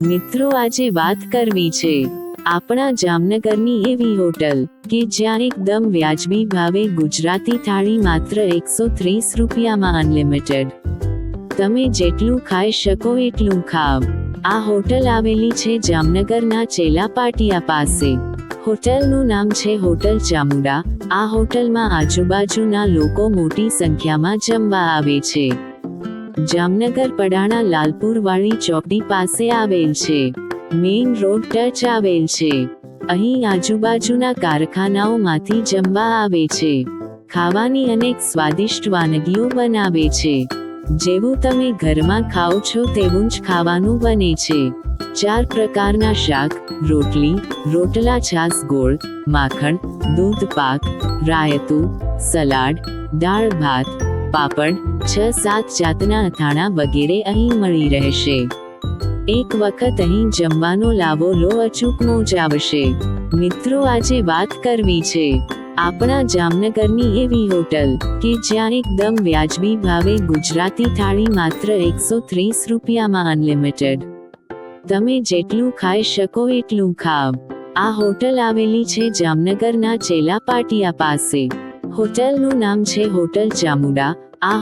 મિત્રો આજે વાત કરવી છે આપણા જામનગરની એવી હોટલ કે જ્યાં એકદમ વ્યાજબી ભાવે ગુજરાતી થાળી માત્ર 130 રૂપિયામાં અનલિમિટેડ, તમે જેટલું ખાઈ શકો એટલું ખાવ। આ હોટલ આવેલી છે જામનગરના ચેલા પાટિયા પાસે। હોટલનું નામ છે હોટલ ચામુંડા। આ હોટલમાં આજુબાજુના લોકો મોટી સંખ્યામાં જમવા આવે છે। જામનગર પડાણા લાલપુર વાળી ચોકડી પાસે આવેલ છે। મેઇન રોડ ટચ આવેલ છે। અહીં આજુબાજુના કારખાનાઓમાંથી જમવા આવે છે। ખાવાની અનેક સ્વાદિષ્ટ વાનગીઓ બનાવે છે। જેવું તમે ઘરમાં ખાઓ છો તેવું જ ખાવાનું બને છે। 4 પ્રકારના શાક, રોટલી, રોટલા, છાશ, ગોળ, માખણ, દૂધ પાક, રાયતું, સલાડ, દાળ ભાત, પાપડ, 6-7 જાતના અથાણા વગેરે અહીં મળી રહેશે। એક વખત અહીં જમવાનો લાવો લો, અચૂક મોજ આવશે। મિત્રો આજે વાત કરવી છે આપણા જામનગરની એવી હોટલ કે જ્યાં એકદમ વ્યાજબી ભાવે ગુજરાતી થાળી માત્ર 130 રૂપિયામાં અનલિમિટેડ, તમે જેટલું ખાઈ શકો એટલું ખાવ। આ હોટલ આવેલી છે જામનગરના ચેલા પાટિયા પાસે। હોટલનું નામ છે હોટલ ચામુંડા। આ